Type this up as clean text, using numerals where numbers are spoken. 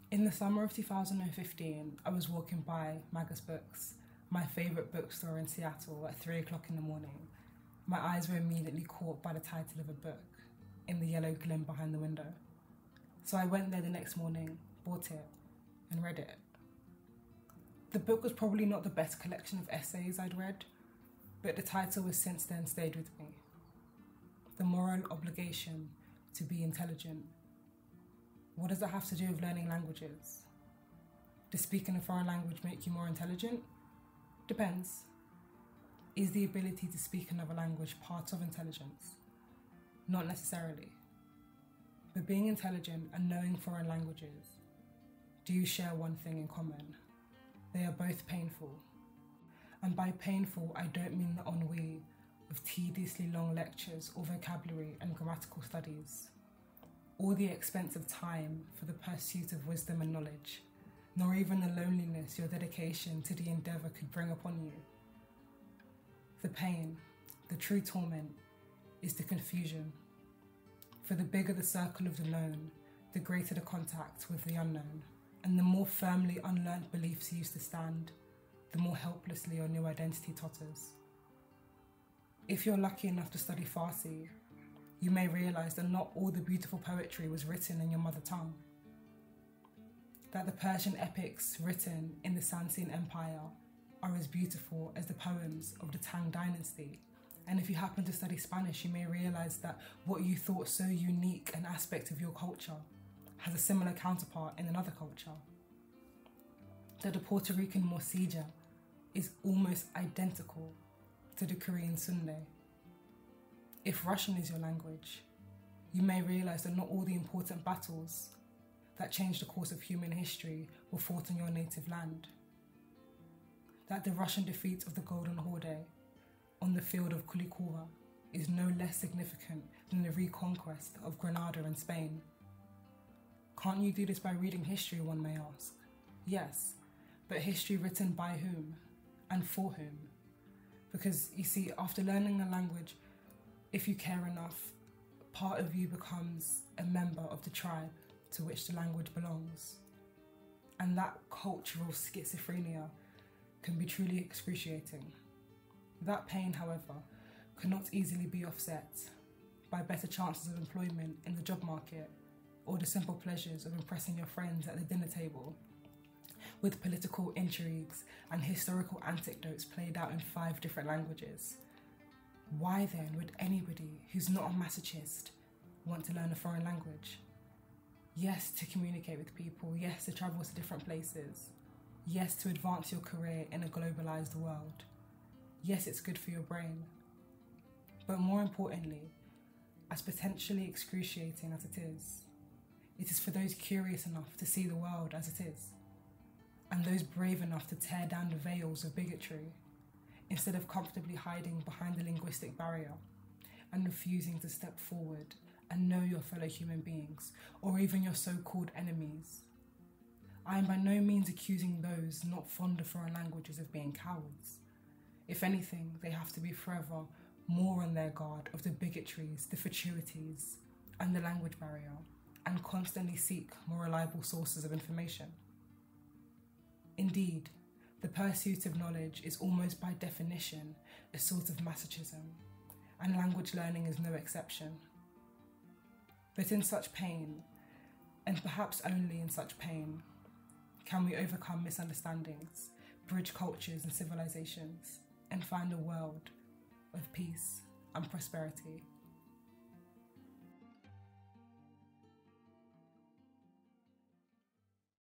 In the summer of 2015, I was walking by Magus Books, my favourite bookstore in Seattle, at 3 o'clock in the morning. My eyes were immediately caught by the title of a book in the yellow glim behind the window. So I went there the next morning, bought it, and read it. The book was probably not the best collection of essays I'd read, but the title has since then stayed with me. The Moral Obligation to Be Intelligent. What does that have to do with learning languages? Does speaking a foreign language make you more intelligent? Depends. Is the ability to speak another language part of intelligence? Not necessarily. But being intelligent and knowing foreign languages do share one thing in common. They are both painful. And by painful, I don't mean the ennui of tediously long lectures or vocabulary and grammatical studies, or the expense of time for the pursuit of wisdom and knowledge, nor even the loneliness your dedication to the endeavour could bring upon you. The pain, the true torment, is the confusion. For the bigger the circle of the known, the greater the contact with the unknown, and the more firmly unlearnt beliefs used to stand, the more helplessly your new identity totters. If you're lucky enough to study Farsi, you may realise that not all the beautiful poetry was written in your mother tongue. That the Persian epics written in the Sassanian Empire are as beautiful as the poems of the Tang dynasty. And if you happen to study Spanish, you may realise that what you thought so unique an aspect of your culture has a similar counterpart in another culture. That the Puerto Rican morcilla is almost identical to the Korean sundae. If Russian is your language, you may realise that not all the important battles that changed the course of human history were fought in your native land. That the Russian defeat of the Golden Horde on the field of Kulikovo is no less significant than the reconquest of Granada in Spain. Can't you do this by reading history, one may ask? Yes, but history written by whom and for whom? Because you see, after learning a language, if you care enough, part of you becomes a member of the tribe to which the language belongs. And that cultural schizophrenia can be truly excruciating. That pain, however, cannot easily be offset by better chances of employment in the job market or the simple pleasures of impressing your friends at the dinner table with political intrigues and historical anecdotes played out in 5 different languages. Why then would anybody who's not a masochist want to learn a foreign language? Yes, to communicate with people. Yes, to travel to different places. Yes, to advance your career in a globalised world. Yes, it's good for your brain. But more importantly, as potentially excruciating as it is for those curious enough to see the world as it is, and those brave enough to tear down the veils of bigotry, instead of comfortably hiding behind the linguistic barrier and refusing to step forward and know your fellow human beings, or even your so-called enemies. I am by no means accusing those not fond of foreign languages of being cowards. If anything, they have to be forever more on their guard of the bigotries, the fatuities, and the language barrier, and constantly seek more reliable sources of information. Indeed, the pursuit of knowledge is almost by definition a sort of masochism, and language learning is no exception. But in such pain, and perhaps only in such pain, can we overcome misunderstandings, bridge cultures and civilizations, and find a world of peace and prosperity.